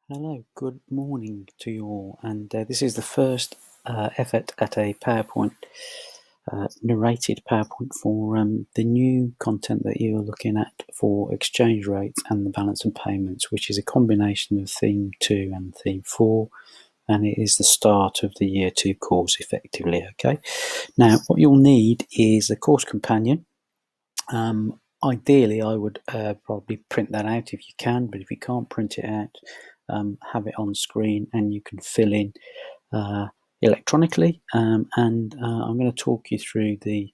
Hello, good morning to you all, and this is the first effort at a PowerPoint, narrated PowerPoint for the new content that you're looking at for exchange rates and the balance of payments, which is a combination of Theme 2 and Theme 4, and it is the start of the Year 2 course effectively, okay? Now, what you'll need is a course companion. Ideally, I would probably print that out if you can, but if you can't print it out, have it on screen and you can fill in electronically. And I'm going to talk you through the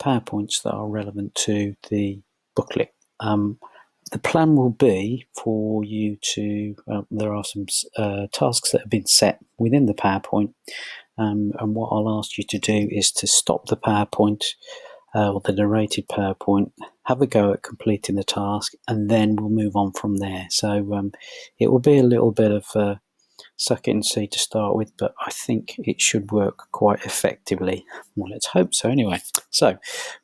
PowerPoints that are relevant to the booklet. The plan will be for you to, there are some tasks that have been set within the PowerPoint, and what I'll ask you to do is to stop the PowerPoint or the narrated PowerPoint, have a go at completing the task, and then we'll move on from there. So it will be a little bit of suck it and see to start with, but I think it should work quite effectively. Well, let's hope so anyway. So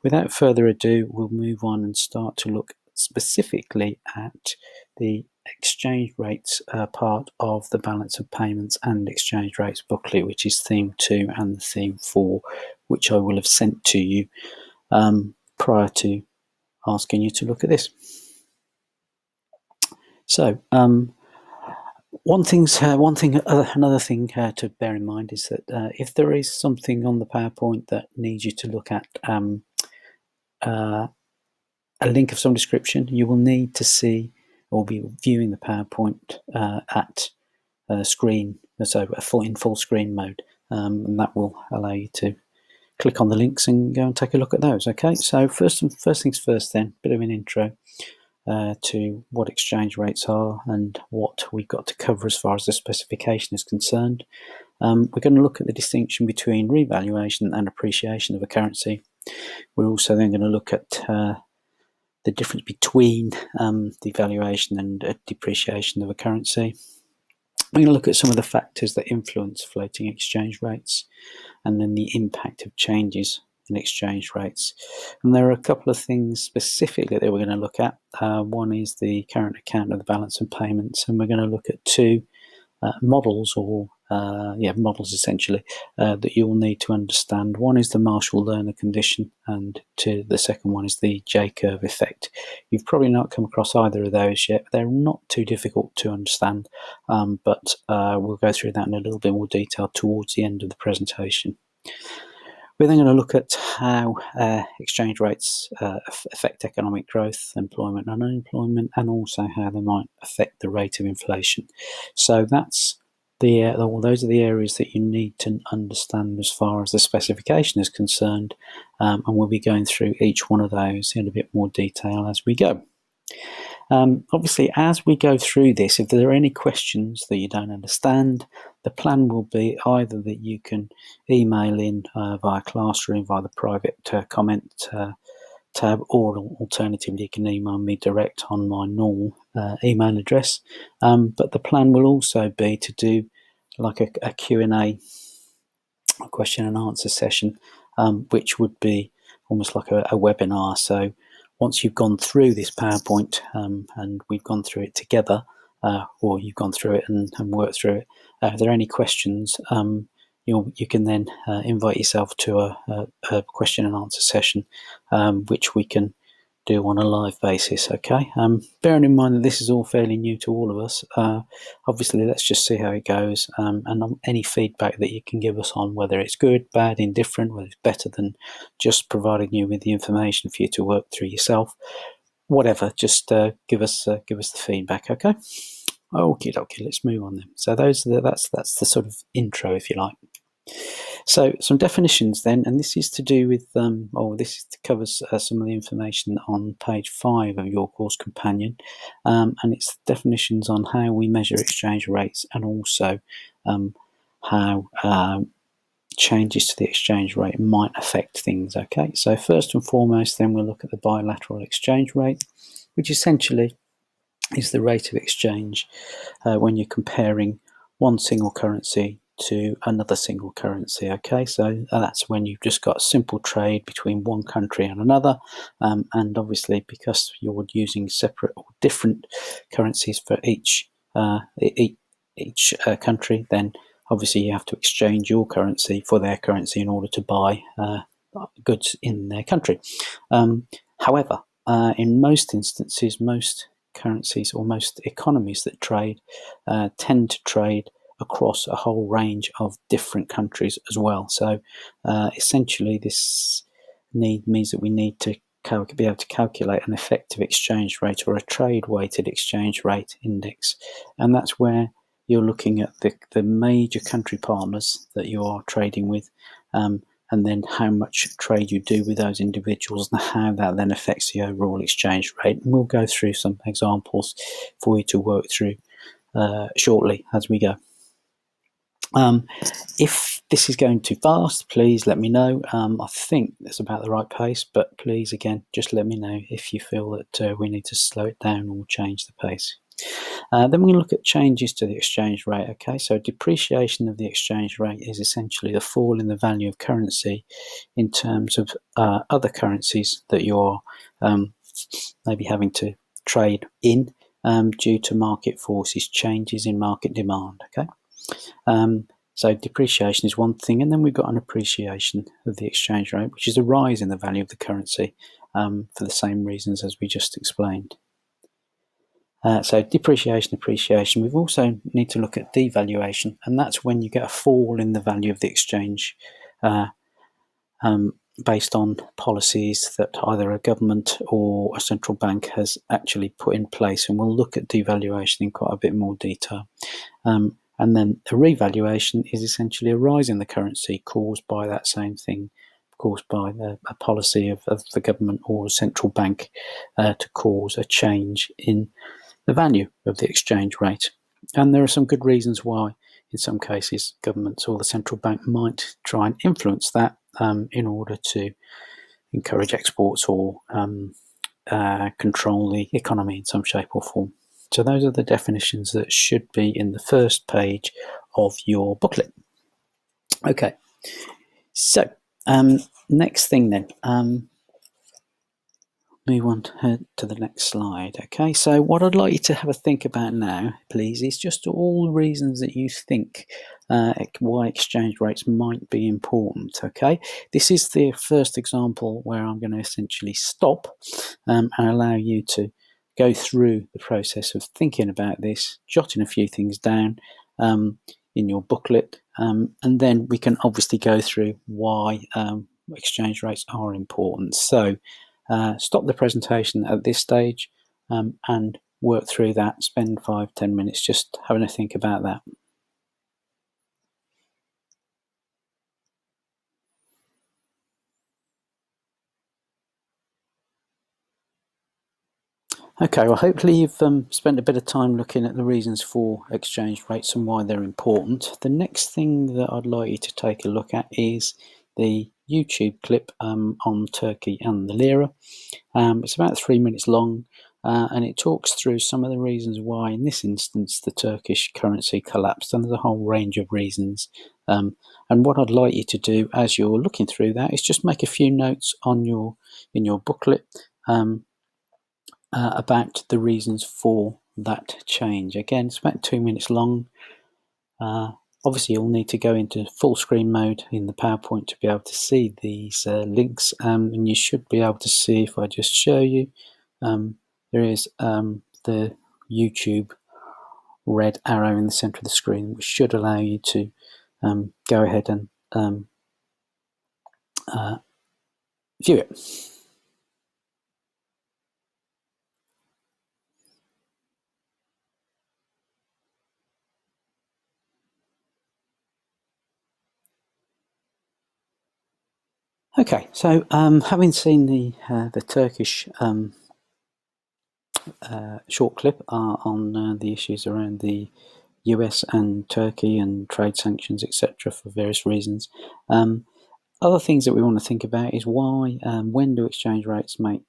without further ado, we'll move on and start to look specifically at the exchange rates part of the balance of payments and exchange rates booklet, which is Theme 2 and Theme 4, which I will have sent to you prior to asking you to look at this. So another thing to bear in mind is that if there is something on the PowerPoint that needs you to look at a link of some description, you will need to see or be viewing the PowerPoint at screen, so in full screen mode, and that will allow you to click on the links and go and take a look at those. Okay, so first things first then, bit of an intro to what exchange rates are and what we've got to cover as far as the specification is concerned. We're going to look at the distinction between revaluation and appreciation of a currency. We're also then going to look at the difference between devaluation and depreciation of a currency. We're going to look at some of the factors that influence floating exchange rates, and then the impact of changes in exchange rates. And there are a couple of things specifically that we're going to look at. One is the current account of the balance of payments, and we're going to look at two models, or models essentially, that you'll need to understand. One is the Marshall-Lerner condition, and the second one is the J-curve effect. You've probably not come across either of those yet. They're not too difficult to understand, but we'll go through that in a little bit more detail towards the end of the presentation. We're then going to look at how exchange rates affect economic growth, employment and unemployment, and also how they might affect the rate of inflation. So those are the areas that you need to understand as far as the specification is concerned, and we'll be going through each one of those in a bit more detail as we go. Obviously, as we go through this, if there are any questions that you don't understand, the plan will be either that you can email in via Classroom, via the private comment tab, or alternatively you can email me direct on my normal email address. But the plan will also be to do like a Q&A, a question and answer session, which would be almost like a webinar. So once you've gone through this PowerPoint and we've gone through it together, or you've gone through it and worked through it, if there are any questions, you can then invite yourself to a question and answer session, which we can do on a live basis. Okay, bearing in mind that this is all fairly new to all of us, obviously let's just see how it goes, and any feedback that you can give us on whether it's good, bad, indifferent, whether it's better than just providing you with the information for you to work through yourself, whatever, just give us the feedback. Okay, okay, let's move on then. So that's the sort of intro, if you like. So some definitions then, and this is to do with, covers some of the information on page 5 of your course companion, and it's definitions on how we measure exchange rates, and also how changes to the exchange rate might affect things. Okay, so first and foremost then we'll look at the bilateral exchange rate, which essentially is the rate of exchange when you're comparing one single currency to another single currency. Okay, so that's when you've just got simple trade between one country and another, and obviously because you're using separate or different currencies for each each country, then obviously you have to exchange your currency for their currency in order to buy goods in their country. However, in most instances, most currencies or most economies that trade tend to trade across a whole range of different countries as well. So essentially this means that we need to be able to calculate an effective exchange rate or a trade weighted exchange rate index, and that's where you're looking at the major country partners that you are trading with, and then how much trade you do with those individuals and how that then affects the overall exchange rate. And we'll go through some examples for you to work through shortly as we go. If this is going too fast, please let me know. I think it's about the right pace, but please, again, just let me know if you feel that we need to slow it down or change the pace. Then we're going to look at changes to the exchange rate. Okay, so depreciation of the exchange rate is essentially the fall in the value of currency in terms of other currencies that you're maybe having to trade in due to market forces, changes in market demand. Okay. So depreciation is one thing, and then we've got an appreciation of the exchange rate, which is a rise in the value of the currency for the same reasons as we just explained. So depreciation, appreciation. We've also need to look at devaluation, and that's when you get a fall in the value of the exchange based on policies that either a government or a central bank has actually put in place. And we'll look at devaluation in quite a bit more detail. And then a revaluation is essentially a rise in the currency caused by that same thing, caused by a policy of the government or a central bank to cause a change in the value of the exchange rate. And there are some good reasons why, in some cases, governments or the central bank might try and influence that in order to encourage exports or control the economy in some shape or form. So those are the definitions that should be in the first page of your booklet. Okay, so next thing then, move on to the next slide. Okay, so what I'd like you to have a think about now, please, is just all the reasons that you think why exchange rates might be important. Okay, this is the first example where I'm going to essentially stop and allow you to go through the process of thinking about this, jotting a few things down in your booklet, and then we can obviously go through why exchange rates are important. So stop the presentation at this stage and work through that. Spend 5-10 minutes just having a think about that. Okay, well, hopefully you've spent a bit of time looking at the reasons for exchange rates and why they're important. The next thing that I'd like you to take a look at is the YouTube clip on Turkey and the lira. It's about 3 minutes long, and it talks through some of the reasons why, in this instance, the Turkish currency collapsed, and there's a whole range of reasons. And what I'd like you to do as you're looking through that is just make a few notes in your booklet about the reasons for that change. Again, it's about 2 minutes long. Obviously, you'll need to go into full screen mode in the PowerPoint to be able to see these links, and you should be able to see, if I just show you, there is the YouTube red arrow in the center of the screen, which should allow you to go ahead and view it. Okay, so having seen the Turkish short clip on the issues around the US and Turkey and trade sanctions, etc., for various reasons, other things that we want to think about is why, when do exchange rates make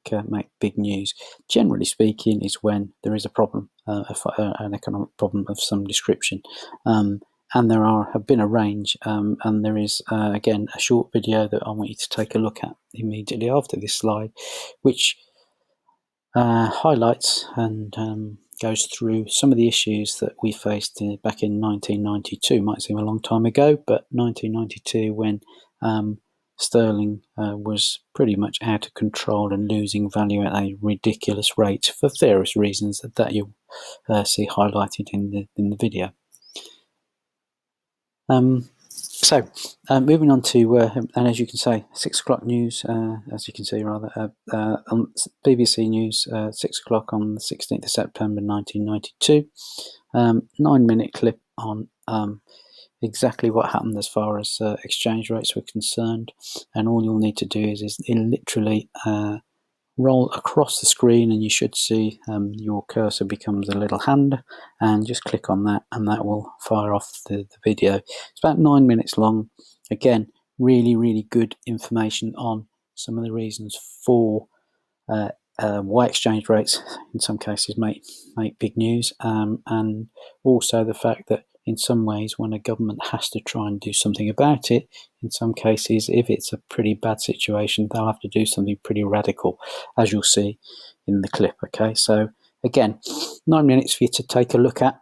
big news? Generally speaking, is when there is a problem, an economic problem of some description. And there have been a range, and there is, again, a short video that I want you to take a look at immediately after this slide, which highlights and goes through some of the issues that we faced back in 1992. Might seem a long time ago, but 1992, when sterling was pretty much out of control and losing value at a ridiculous rate for various reasons that you'll see highlighted in the video. So moving on to, and as you can see, 6 o'clock news, as you can see rather, on BBC News, 6 o'clock on the 16th of September 1992, 9-minute clip on exactly what happened as far as exchange rates were concerned, and all you'll need to do is literally roll across the screen, and you should see your cursor becomes a little hand, and just click on that, and that will fire off the video. It's about 9 minutes long. Again, really good information on some of the reasons for why exchange rates in some cases make big news, and also the fact that in some ways, when a government has to try and do something about it, in some cases, if it's a pretty bad situation, they'll have to do something pretty radical, as you'll see in the clip. Okay, so again, 9 minutes for you to take a look at.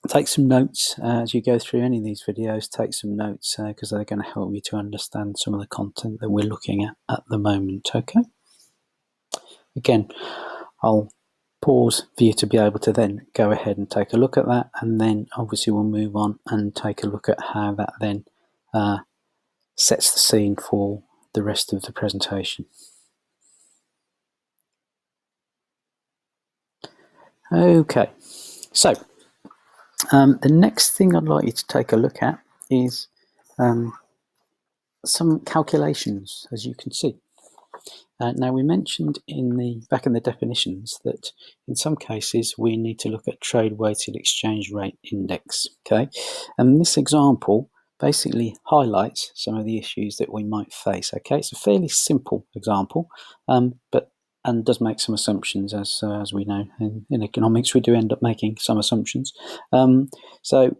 Take some notes as you go through any of these videos. Take some notes because they're going to help you to understand some of the content that we're looking at the moment. Okay. Again, I'll pause for you to be able to then go ahead and take a look at that, and then obviously we'll move on and take a look at how that then sets the scene for the rest of the presentation. Okay, so the next thing I'd like you to take a look at is some calculations, as you can see. Now, we mentioned back in the definitions that in some cases we need to look at trade weighted exchange rate index. Okay, and this example basically highlights some of the issues that we might face. Okay, it's a fairly simple example, but does make some assumptions, as we know in economics we do end up making some assumptions. So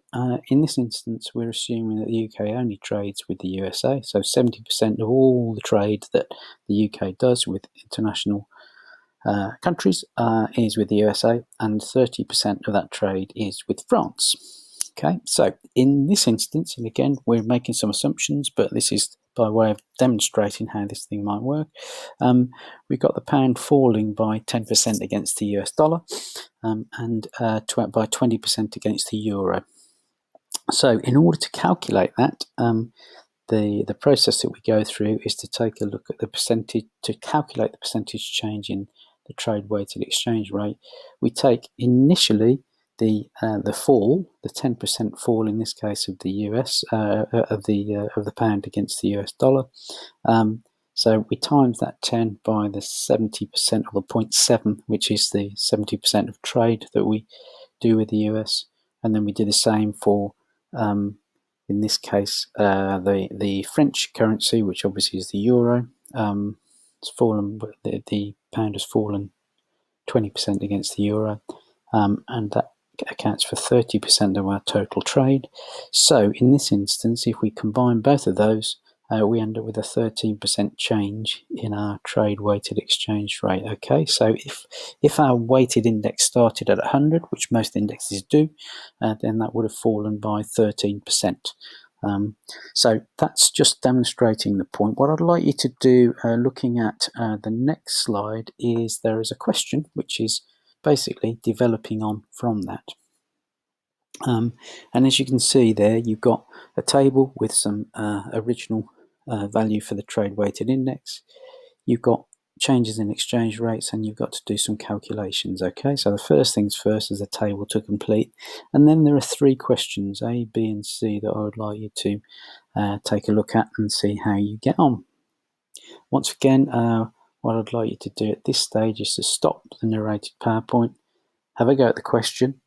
in this instance, we're assuming that the UK only trades with the USA, so 70% of all the trade that the UK does with international countries is with the USA, and 30% of that trade is with France. Okay, so in this instance, and again, we're making some assumptions, but this is by way of demonstrating how this thing might work. We've got the pound falling by 10% against the US dollar, and by 20% against the euro. So in order to calculate that, the process that we go through is to take a look at the percentage, to calculate the percentage change in the trade weighted exchange rate. We take initially the fall, the 10% fall in this case of the US of the pound against the US dollar. So we times that 10 by the 70% or the 0.7, which is the 70% of trade that we do with the US, and then we do the same for in this case the French currency, which obviously is the euro. It's fallen, the pound has fallen 20% against the euro, and that accounts for 30% of our total trade. So in this instance, if we combine both of those, we end up with a 13% change in our trade weighted exchange rate. Okay, so if our weighted index started at 100, which most indexes do, then that would have fallen by 13%. So that's just demonstrating the point. What I'd like you to do, looking at the next slide, is there is a question which is basically developing on from that. And as you can see there, you've got a table with some original value for the trade weighted index. You've got changes in exchange rates, and you've got to do some calculations. Okay, so the first things first is a table to complete, and then there are 3 questions, A, B and C, that I would like you to take a look at and see how you get on. Once again, what I'd like you to do at this stage is to stop the narrated PowerPoint, have a go at the question,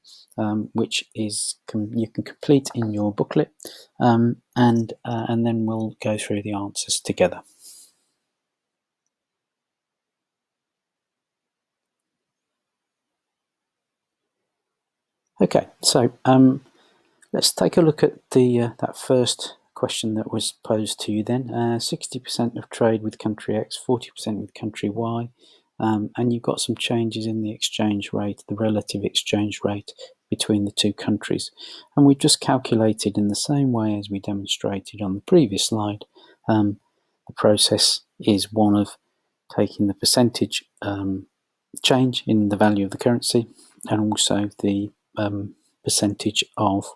which is you can complete in your booklet, and then we'll go through the answers together. Okay, so let's take a look at that first question that was posed to you then. 60% of trade with country X, 40% with country Y. and you've got some changes in the exchange rate, the relative exchange rate between the two countries. And we've just calculated in the same way as we demonstrated on the previous slide. The process is one of taking the percentage change in the value of the currency and also the percentage of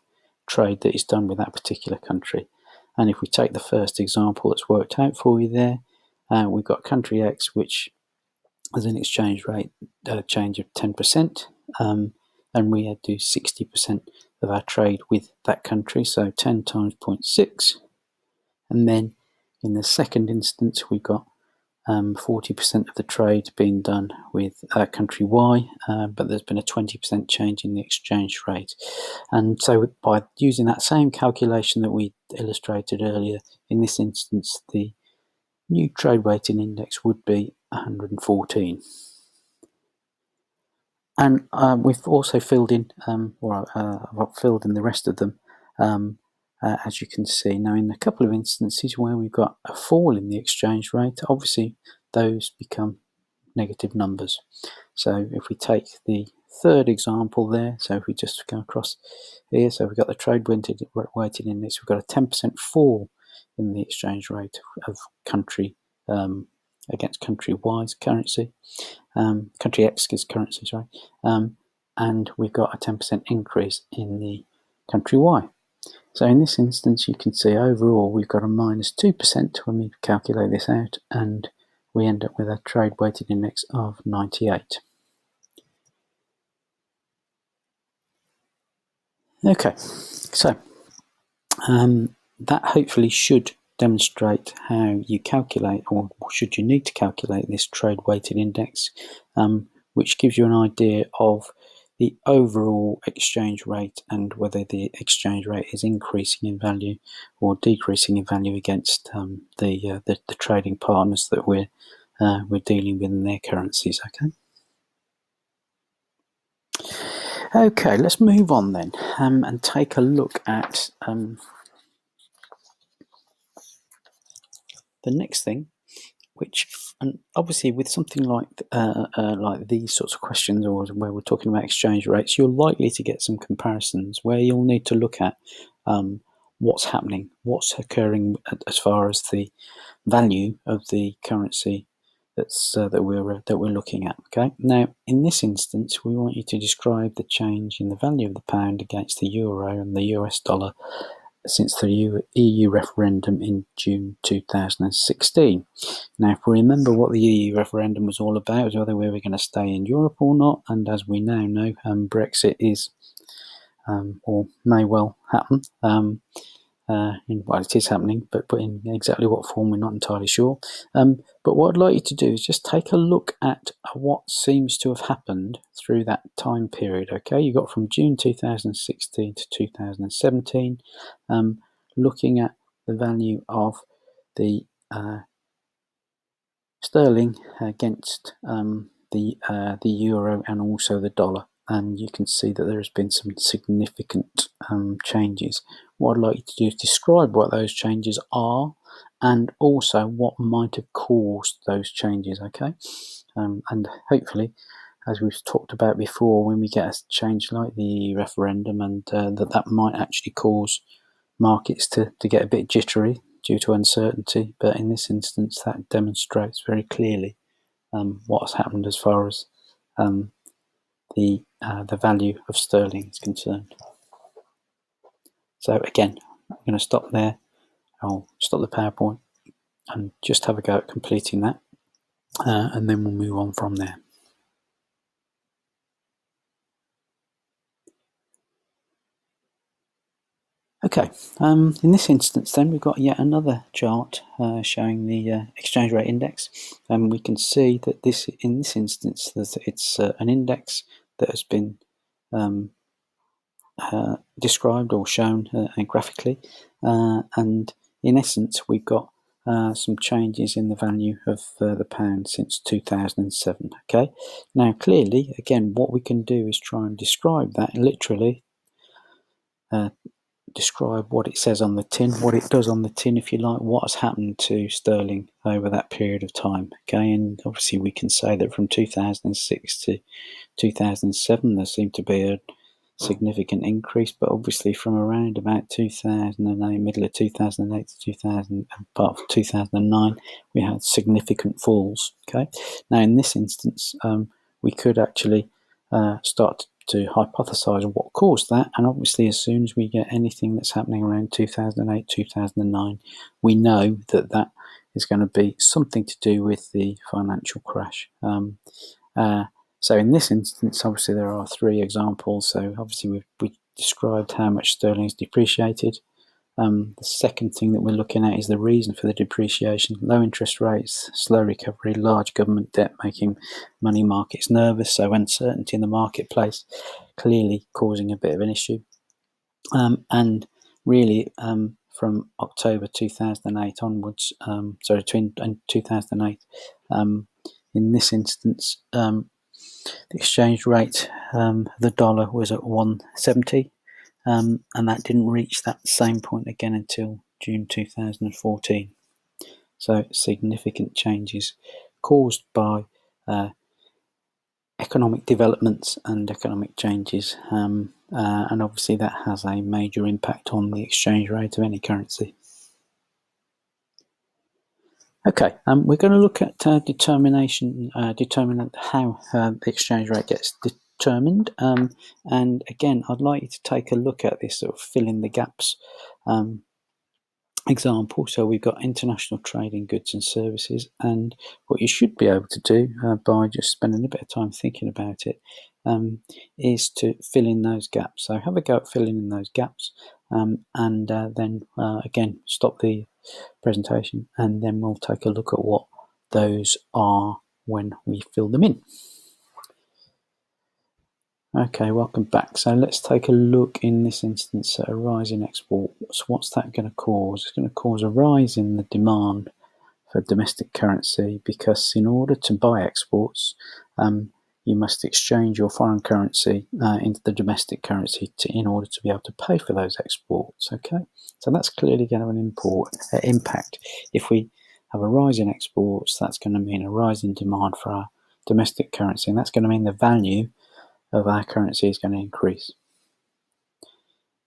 trade that is done with that particular country. And if we take the first example that's worked out for you there, we've got country X, which has an exchange rate change of 10%, and we do 60% of our trade with that country, so 10 times 0.6. And then in the second instance, we've got 40% of the trade being done with country Y, but there's been a 20% change in the exchange rate. And so by using that same calculation that we illustrated earlier, in this instance, the new trade weighting index would be 114. And we've also filled in, I've filled in the rest of them, as you can see. Now, in a couple of instances where we've got a fall in the exchange rate, obviously those become negative numbers. So if we take the third example there, so if we just go across here, so we've got the trade weighted index, we've got a 10% fall in the exchange rate of country against country Y's currency, country X's currency, sorry, and we've got a 10% increase in the country Y. So in this instance, you can see overall we've got a minus 2% when we calculate this out, and we end up with a trade weighted index of 98. Okay, so that hopefully should demonstrate how you calculate, or should you need to calculate, this trade weighted index, which gives you an idea of the overall exchange rate and whether the exchange rate is increasing in value or decreasing in value against the trading partners that we're dealing with in their currencies. Okay, let's move on then and take a look at the next thing, which, and obviously with something like these sorts of questions, or where we're talking about exchange rates, you're likely to get some comparisons where you'll need to look at what's happening, what's occurring as far as the value of the currency that we're looking at. Okay, now in this instance, we want you to describe the change in the value of the pound against the euro and the US dollar since the EU referendum in June 2016. Now, if we remember what the EU referendum was all about, was whether we were going to stay in Europe or not, and as we now know, Brexit is, or may well happen. Well, it is happening, but in exactly what form, we're not entirely sure. But what I'd like you to do is just take a look at what seems to have happened through that time period. Okay, you got from June 2016 to 2017, looking at the value of the sterling against the euro and also the dollar. And you can see that there has been some significant changes. What I'd like you to do is describe what those changes are and also what might have caused those changes, okay? And hopefully, as we've talked about before, when we get a change like the referendum, and that might actually cause markets to get a bit jittery due to uncertainty, but in this instance that demonstrates very clearly what's happened as far as the value of sterling is concerned. So again, I'm going to stop there. I'll stop the PowerPoint and just have a go at completing that, and then we'll move on from there. Okay, in this instance then we've got yet another chart showing the exchange rate index, and we can see that in this instance that it's an index that has been described or shown graphically, and in essence we've got some changes in the value of the pound since 2007. Okay, now clearly again what we can do is try and describe that literally, describe what it says on the tin, what it does on the tin, if you like, what has happened to sterling over that period of time. Okay, and obviously we can say that from 2006 to 2007 there seemed to be a significant increase, but obviously from around about 2008, middle of 2008 to 2000, part of 2009, we had significant falls. Okay, now in this instance, we could actually start to hypothesize what caused that, and obviously as soon as we get anything that's happening around 2008, 2009, we know that that is going to be something to do with the financial crash. So in this instance, obviously there are three examples. So obviously we described how much sterling is depreciated. The second thing that we're looking at is the reason for the depreciation: low interest rates, slow recovery, large government debt making money markets nervous, so uncertainty in the marketplace clearly causing a bit of an issue. And really from October 2008 onwards, 2008, in this instance, the exchange rate, the dollar was at 170. And that didn't reach that same point again until June 2014. So significant changes caused by economic developments and economic changes, and obviously that has a major impact on the exchange rate of any currency. Okay, we're going to look at determinant how the exchange rate gets determined, and again I'd like you to take a look at this sort of fill in the gaps example. So we've got international trade in goods and services, and what you should be able to do by just spending a bit of time thinking about it is to fill in those gaps. So have a go at filling in those gaps, and then again stop the presentation, and then we'll take a look at what those are when we fill them in. Okay, welcome back. So let's take a look in this instance at a rise in exports. What's that going to cause? It's going to cause a rise in the demand for domestic currency, because in order to buy exports, you must exchange your foreign currency into the domestic currency in order to be able to pay for those exports. Okay, so that's clearly going to have an impact. If we have a rise in exports, that's going to mean a rise in demand for our domestic currency, and that's going to mean the value of our currency is going to increase.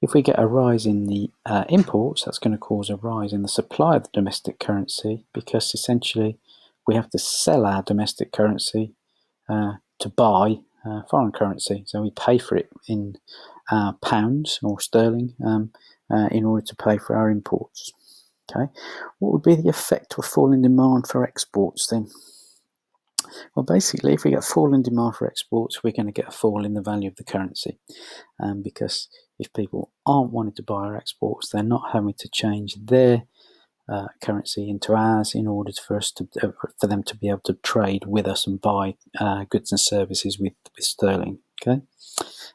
If we get a rise in the imports, that's going to cause a rise in the supply of the domestic currency, because essentially we have to sell our domestic currency to buy foreign currency. So we pay for it in pounds or sterling in order to pay for our imports. Okay, what would be the effect of a fall in demand for exports then? Well, basically, if we get a fall in demand for exports, we're going to get a fall in the value of the currency, because if people aren't wanting to buy our exports, they're not having to change their currency into ours in order for them to be able to trade with us and buy goods and services with sterling. Okay,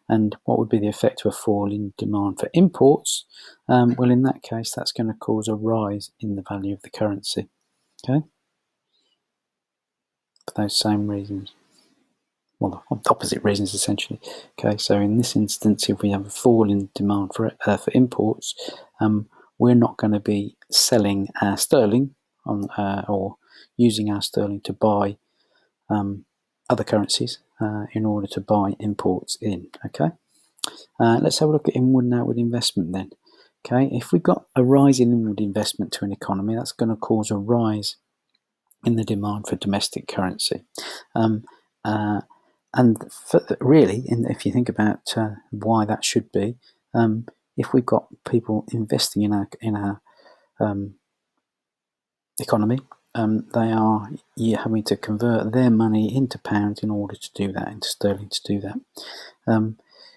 and what would be the effect of a fall in demand for imports? Well, in that case, that's going to cause a rise in the value of the currency. Okay, for those same reasons. Well, opposite reasons essentially. Okay, so in this instance, if we have a fall in demand for imports, we're not going to be selling our sterling or using our sterling to buy other currencies in order to buy imports in. Okay, let's have a look at inward and outward investment then. Okay, if we've got a rise in inward investment to an economy, that's going to cause a rise in the demand for domestic currency. And really, if you think about why that should be, if we've got people investing in our economy, they are having to convert their money into pounds in order to do that, into sterling to do that.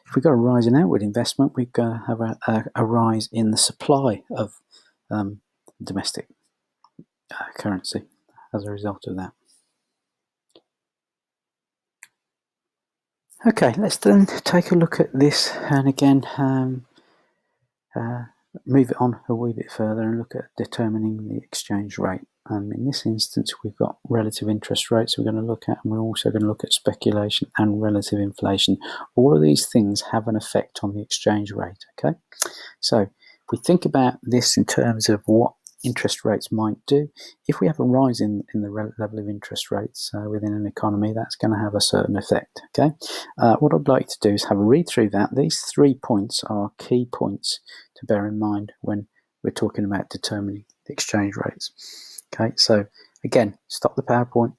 If we've got a rise in outward investment, we've got to have a rise in the supply of domestic currency as a result of that. Okay, let's then take a look at this, and again move it on a wee bit further and look at determining the exchange rate. In this instance, we've got relative interest rates we're going to look at, and we're also going to look at speculation and relative inflation. All of these things have an effect on the exchange rate. Okay, so if we think about this in terms of what interest rates might do, if we have a rise in the level of interest rates within an economy, that's going to have a certain effect. Okay, what I'd like to do is have a read through that. These 3 points are key points to bear in mind when we're talking about determining the exchange rates. Okay, so again, stop the PowerPoint,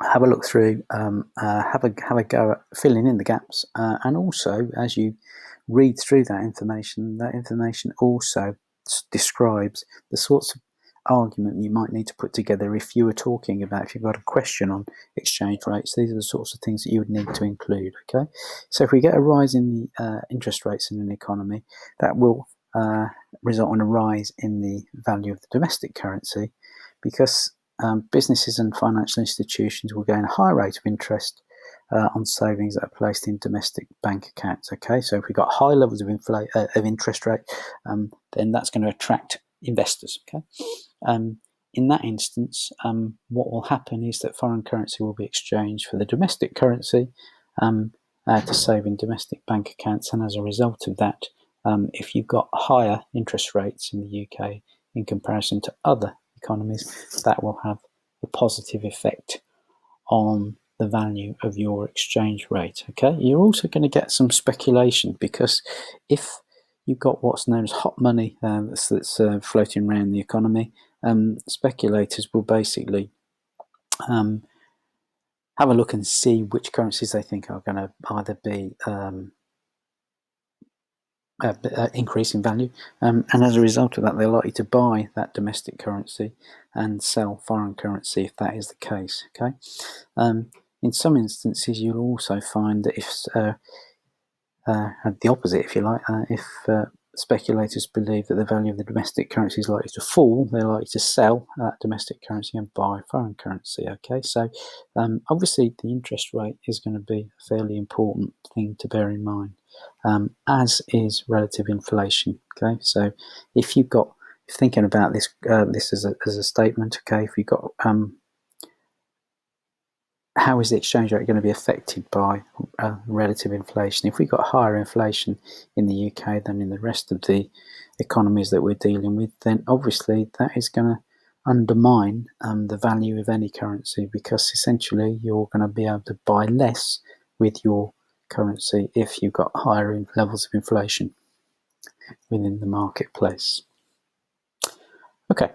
have a look through, have a go at filling in the gaps, and also as you read through that information also describes the sorts of argument you might need to put together if you were talking about, if you've got a question on exchange rates. These are the sorts of things that you would need to include. Okay, so if we get a rise in the interest rates in an economy, that will result in a rise in the value of the domestic currency, because businesses and financial institutions will gain a higher rate of interest on savings that are placed in domestic bank accounts. Okay, so if we've got high levels of interest rate, then that's going to attract investors. Okay, in that instance, what will happen is that foreign currency will be exchanged for the domestic currency to save in domestic bank accounts, and as a result of that, if you've got higher interest rates in the UK in comparison to other economies, that will have a positive effect on the value of your exchange rate. Okay, you're also going to get some speculation, because if you've got what's known as hot money that's floating around the economy, speculators will basically have a look and see which currencies they think are going to either be increase in value, and as a result of that, they're likely to buy that domestic currency and sell foreign currency if that is the case. Okay, in some instances, you'll also find that if the opposite, if you like, if speculators believe that the value of the domestic currency is likely to fall, they're likely to sell that domestic currency and buy foreign currency. Okay, so obviously the interest rate is going to be a fairly important thing to bear in mind, as is relative inflation. Okay, so if you've got, thinking about this as a statement, okay, if you've got how is the exchange rate going to be affected by relative inflation? If we've got higher inflation in the UK than in the rest of the economies that we're dealing with, then obviously that is going to undermine the value of any currency, because essentially you're going to be able to buy less with your currency if you've got higher levels of inflation within the marketplace. Okay.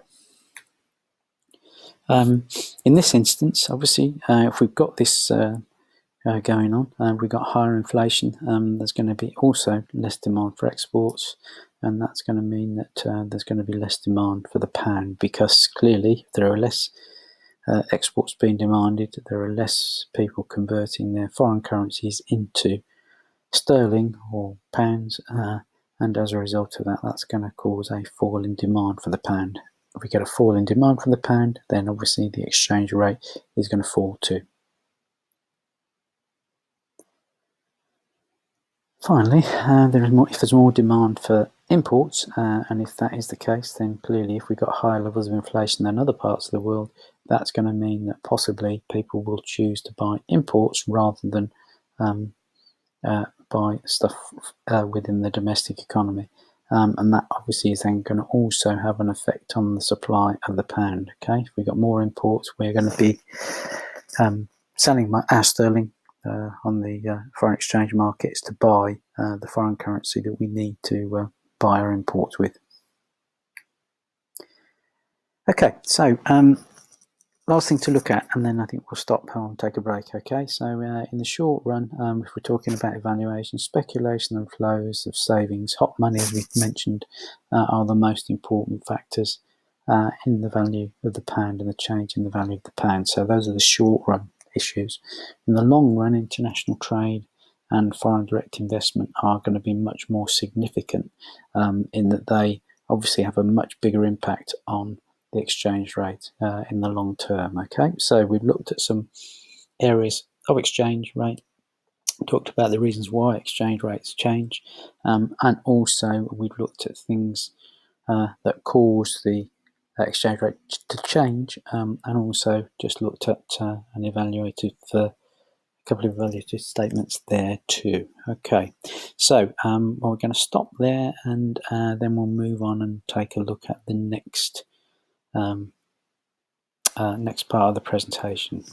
In this instance, obviously, if we've got this going on, we've got higher inflation, there's going to be also less demand for exports, and that's going to mean that there's going to be less demand for the pound, because clearly there are less exports being demanded, there are less people converting their foreign currencies into sterling or pounds, and as a result of that, that's going to cause a fall in demand for the pound. If we get a fall in demand for the pound, then obviously the exchange rate is going to fall too. Finally, if there's more demand for imports, and if that is the case, then clearly if we've got higher levels of inflation than other parts of the world, that's going to mean that possibly people will choose to buy imports rather than buy stuff within the domestic economy. And that obviously is then going to also have an effect on the supply of the pound. Okay, if we've got more imports, we're going to be selling our sterling on the foreign exchange markets to buy the foreign currency that we need to buy our imports with. Okay, so last thing to look at, and then I think we'll stop and take a break. Okay, so in the short run, if we're talking about evaluation, speculation and flows of savings, hot money, as we've mentioned, are the most important factors in the value of the pound and the change in the value of the pound. So those are the short run issues. In the long run, international trade and foreign direct investment are going to be much more significant, in that they obviously have a much bigger impact on the exchange rate in the long term. Okay, so we've looked at some areas of exchange rate, talked about the reasons why exchange rates change, and also we've looked at things that cause the exchange rate to change, and also just looked at and evaluated for couple of evaluative statements there too. Okay, so well, we're going to stop there, and then we'll move on and take a look at the next next part of the presentation.